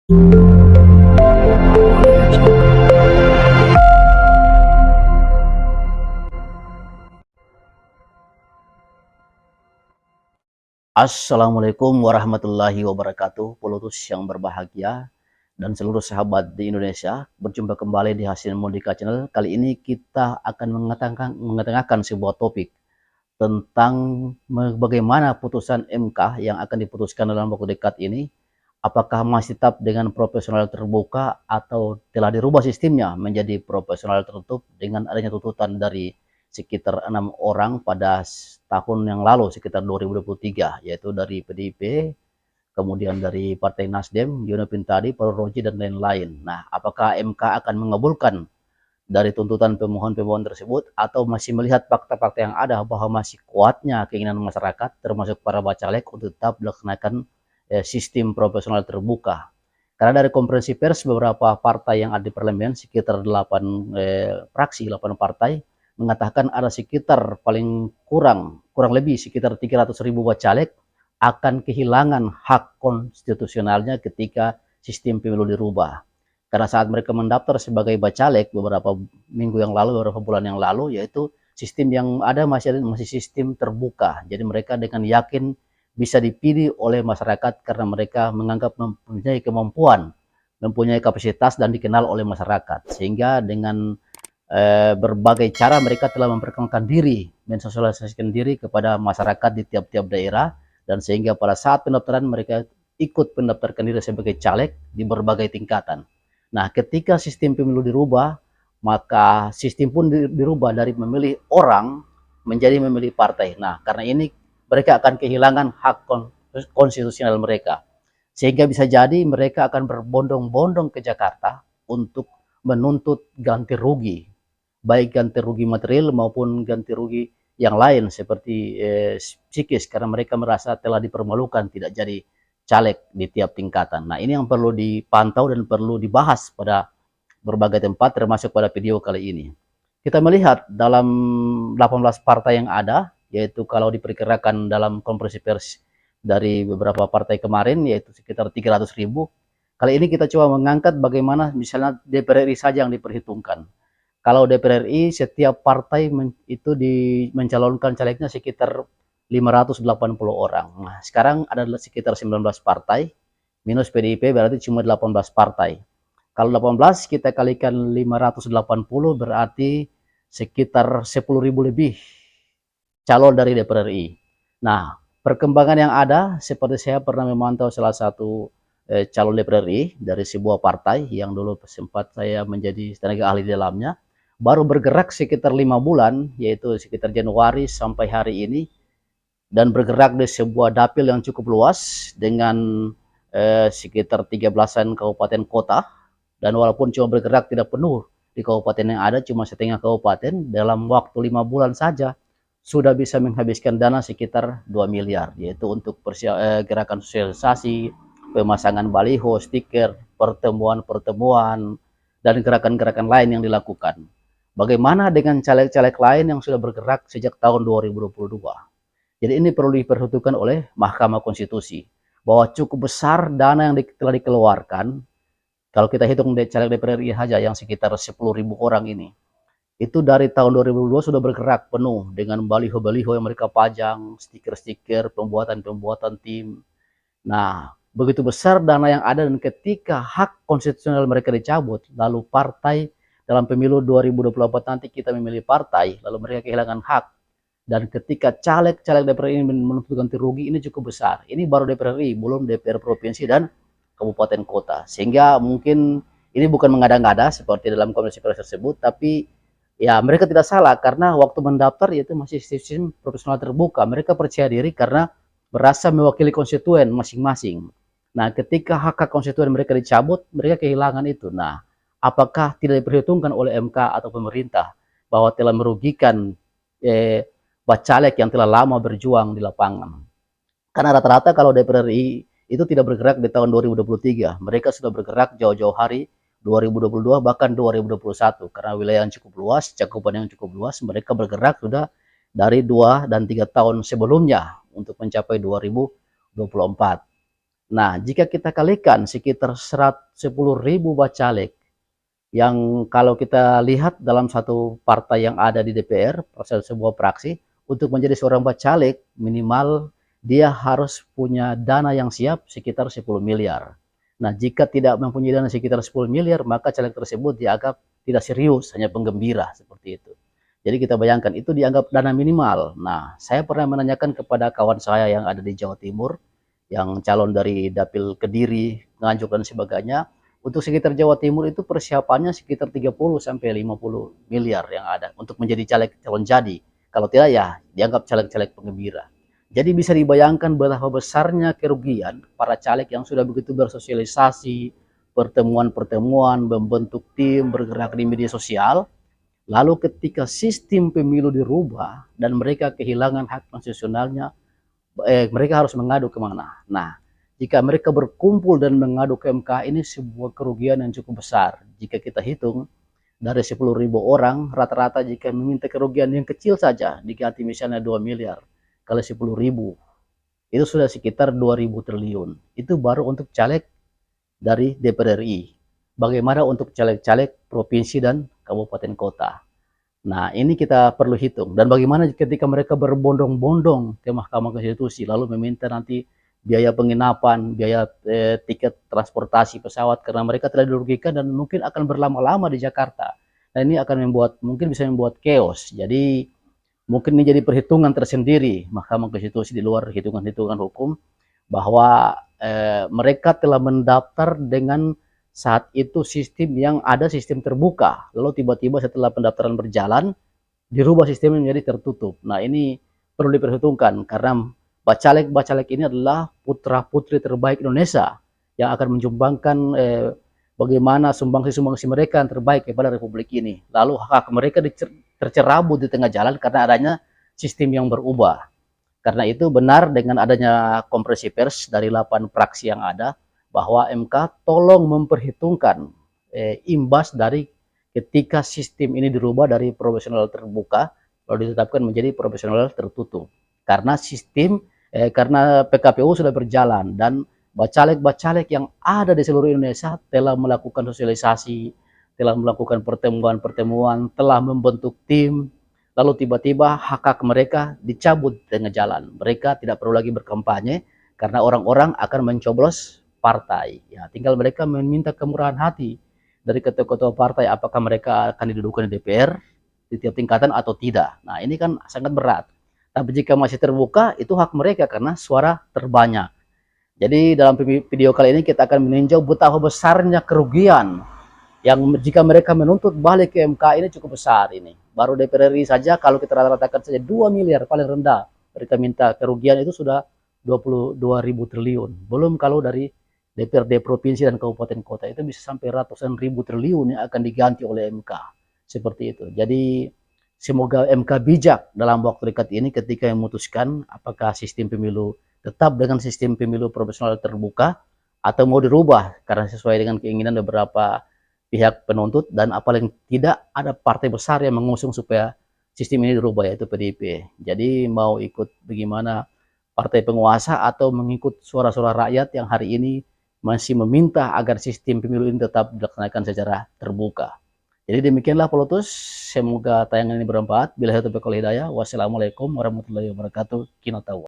Assalamualaikum warahmatullahi wabarakatuh, pelutus yang berbahagia dan seluruh sahabat di Indonesia. Berjumpa kembali di Hasil Mudika Channel. Kali ini kita akan mengetengahkan sebuah topik tentang bagaimana putusan MK yang akan diputuskan dalam waktu dekat ini. Apakah masih tetap dengan proporsional terbuka atau telah dirubah sistemnya menjadi proporsional tertutup dengan adanya tuntutan dari sekitar 6 orang pada tahun yang lalu, sekitar 2023, yaitu dari PDIP, kemudian dari Partai Nasdem, Yono Pintadi, Paul Roji, dan lain-lain. Nah, apakah MK akan mengabulkan dari tuntutan pemohon-pemohon tersebut atau masih melihat fakta-fakta yang ada bahwa masih kuatnya keinginan masyarakat, termasuk para bacalek, untuk tetap melaksanakan sistem proporsional terbuka? Karena dari konferensi pers beberapa partai yang ada di parlemen, sekitar 8 fraksi, 8 partai, mengatakan ada sekitar kurang lebih sekitar 300.000 bacalek akan kehilangan hak konstitusionalnya ketika sistem pemilu dirubah. Karena saat mereka mendaftar sebagai bacalek beberapa minggu yang lalu, beberapa bulan yang lalu, yaitu sistem yang ada masih sistem terbuka. Jadi mereka dengan yakin bisa dipilih oleh masyarakat karena mereka menganggap mempunyai kemampuan, mempunyai kapasitas dan dikenal oleh masyarakat. Sehingga dengan berbagai cara mereka telah memperkenalkan diri, mensosialisasikan diri kepada masyarakat di tiap-tiap daerah, dan sehingga pada saat pendaftaran mereka ikut mendaftarkan diri sebagai caleg di berbagai tingkatan. Nah, ketika sistem pemilu dirubah, maka sistem pun dirubah dari memilih orang menjadi memilih partai. Nah, karena ini mereka akan kehilangan hak konstitusional mereka, sehingga bisa jadi mereka akan berbondong-bondong ke Jakarta untuk menuntut ganti rugi, baik ganti rugi material maupun ganti rugi yang lain seperti psikis, karena mereka merasa telah dipermalukan tidak jadi caleg di tiap tingkatan. Nah, ini yang perlu dipantau dan perlu dibahas pada berbagai tempat, termasuk pada video kali ini. Kita melihat dalam 18 partai yang ada, yaitu kalau diperkirakan dalam konferensi pers dari beberapa partai kemarin, yaitu sekitar 300.000. Kali ini kita coba mengangkat bagaimana misalnya DPR RI saja yang diperhitungkan. Kalau DPR RI setiap partai itu mencalonkan calegnya sekitar 580 orang. Nah, sekarang ada sekitar 19 partai, minus PDIP berarti cuma 18 partai. Kalau 18 kita kalikan 580 berarti sekitar 10.000 lebih calon dari DPR RI. Nah, perkembangan yang ada, seperti saya pernah memantau salah satu calon DPR RI dari sebuah partai yang dulu sempat saya menjadi tenaga ahli di dalamnya, baru bergerak sekitar 5 bulan, yaitu sekitar Januari sampai hari ini, dan bergerak di sebuah dapil yang cukup luas dengan sekitar 13-an kabupaten kota, dan walaupun cuma bergerak tidak penuh di kabupaten yang ada, cuma setengah kabupaten, dalam waktu 5 bulan saja sudah bisa menghabiskan dana sekitar 2 miliar, yaitu untuk gerakan sosialisasi, pemasangan baliho, stiker, pertemuan-pertemuan, dan gerakan-gerakan lain yang dilakukan. Bagaimana dengan caleg-caleg lain yang sudah bergerak sejak tahun 2022? Jadi ini perlu diperhitungkan oleh Mahkamah Konstitusi, bahwa cukup besar dana yang telah dikeluarkan. Kalau kita hitung caleg DPR RI saja yang sekitar 10.000 orang ini, itu dari tahun 2022 sudah bergerak penuh dengan baliho-baliho yang mereka pajang, stiker-stiker, pembuatan tim. Nah, begitu besar dana yang ada, dan ketika hak konstitusional mereka dicabut, lalu partai dalam pemilu 2024 nanti kita memilih partai, lalu mereka kehilangan hak. Dan ketika caleg-caleg DPR ini menuntut ganti rugi, ini cukup besar. Ini baru DPR RI, belum DPR provinsi dan kabupaten kota. Sehingga mungkin ini bukan mengada-ngada seperti dalam konferensi pers tersebut, tapi ya mereka tidak salah karena waktu mendaftar yaitu masih sistem proporsional terbuka. Mereka percaya diri karena merasa mewakili konstituen masing-masing. Nah, ketika hak konstituen mereka dicabut, mereka kehilangan itu. Nah, apakah tidak diperhitungkan oleh MK atau pemerintah bahwa telah merugikan bacalek yang telah lama berjuang di lapangan? Karena rata-rata kalau DPR RI itu tidak bergerak di tahun 2023, mereka sudah bergerak jauh-jauh hari 2022 bahkan 2021, karena wilayah yang cukup luas, cakupan yang cukup luas, mereka bergerak sudah dari 2 dan 3 tahun sebelumnya untuk mencapai 2024. Nah, jika kita kalikan sekitar 110.000 bacalek, yang kalau kita lihat dalam satu partai yang ada di DPR, sebuah praksi, untuk menjadi seorang bacalek, minimal dia harus punya dana yang siap sekitar 10 miliar. Nah, jika tidak mempunyai dana sekitar 10 miliar, maka caleg tersebut dianggap tidak serius, hanya penggembira, seperti itu. Jadi kita bayangkan, itu dianggap dana minimal. Nah, saya pernah menanyakan kepada kawan saya yang ada di Jawa Timur, yang calon dari Dapil Kediri, Nganjuk dan sebagainya, untuk sekitar Jawa Timur itu persiapannya sekitar 30 sampai 50 miliar yang ada untuk menjadi caleg calon jadi. Kalau tidak ya dianggap caleg-caleg penggembira. Jadi bisa dibayangkan betapa besarnya kerugian para caleg yang sudah begitu bersosialisasi, pertemuan-pertemuan, membentuk tim, bergerak di media sosial. Lalu ketika sistem pemilu dirubah dan mereka kehilangan hak konstitusionalnya, mereka harus mengadu kemana? Nah, jika mereka berkumpul dan mengadu ke MK, ini sebuah kerugian yang cukup besar. Jika kita hitung, dari 10.000 orang, rata-rata jika meminta kerugian yang kecil saja, diganti misalnya 2 miliar, kali 10.000, itu sudah sekitar 2.000 triliun. Itu baru untuk caleg dari DPR RI. Bagaimana untuk caleg-caleg provinsi dan kabupaten kota? Nah, ini kita perlu hitung. Dan bagaimana ketika mereka berbondong-bondong ke Mahkamah Konstitusi, lalu meminta nanti biaya penginapan, biaya tiket transportasi pesawat, karena mereka telah dirugikan dan mungkin akan berlama-lama di Jakarta. Dan ini akan mungkin bisa membuat chaos. Jadi, mungkin ini jadi perhitungan tersendiri Mahkamah Konstitusi di luar hitungan-hitungan hukum, bahwa mereka telah mendaftar dengan saat itu sistem yang ada sistem terbuka, lalu tiba-tiba setelah pendaftaran berjalan dirubah sistemnya menjadi tertutup. Nah, ini perlu diperhitungkan karena bacalek-bacalek ini adalah putra-putri terbaik Indonesia yang akan menjumbangkan bagaimana sumbangsi-sumbangsi mereka yang terbaik kepada Republik ini. Lalu hak mereka tercerabut di tengah jalan karena adanya sistem yang berubah. Karena itu benar dengan adanya konferensi pers dari 8 praksi yang ada, bahwa MK tolong memperhitungkan imbas dari ketika sistem ini dirubah dari profesional terbuka lalu ditetapkan menjadi profesional tertutup. Karena karena PKPU sudah berjalan dan bacalek-bacalek yang ada di seluruh Indonesia telah melakukan sosialisasi, telah melakukan pertemuan-pertemuan, telah membentuk tim, lalu tiba-tiba hak-hak mereka dicabut di tengah jalan. Mereka tidak perlu lagi berkampanye karena orang-orang akan mencoblos partai. Ya, tinggal mereka meminta kemurahan hati dari ketua-ketua partai apakah mereka akan didudukan di DPR di tiap tingkatan atau tidak. Nah, ini kan sangat berat. Tapi jika masih terbuka, itu hak mereka karena suara terbanyak. Jadi dalam video kali ini kita akan meninjau betapa besarnya kerugian yang jika mereka menuntut balik ke MK ini cukup besar ini. Baru DPR RI saja kalau kita rata-ratakan saja 2 miliar paling rendah. Mereka minta kerugian itu sudah 22.000 triliun. Belum kalau dari DPRD provinsi dan kabupaten kota itu bisa sampai ratusan ribu triliun yang akan diganti oleh MK. Seperti itu. Jadi semoga MK bijak dalam waktu dekat ini ketika memutuskan apakah sistem pemilu tetap dengan sistem pemilu proporsional terbuka atau mau dirubah karena sesuai dengan keinginan beberapa pihak penuntut, dan apalagi tidak ada partai besar yang mengusung supaya sistem ini dirubah, yaitu PDIP. Jadi mau ikut bagaimana partai penguasa atau mengikut suara-suara rakyat yang hari ini masih meminta agar sistem pemilu ini tetap dilaksanakan secara terbuka. Jadi demikianlah Polotus, semoga tayangan ini bermanfaat. Bila taufiq wal hidayah, wassalamualaikum warahmatullahi wabarakatuh. Kinatawa.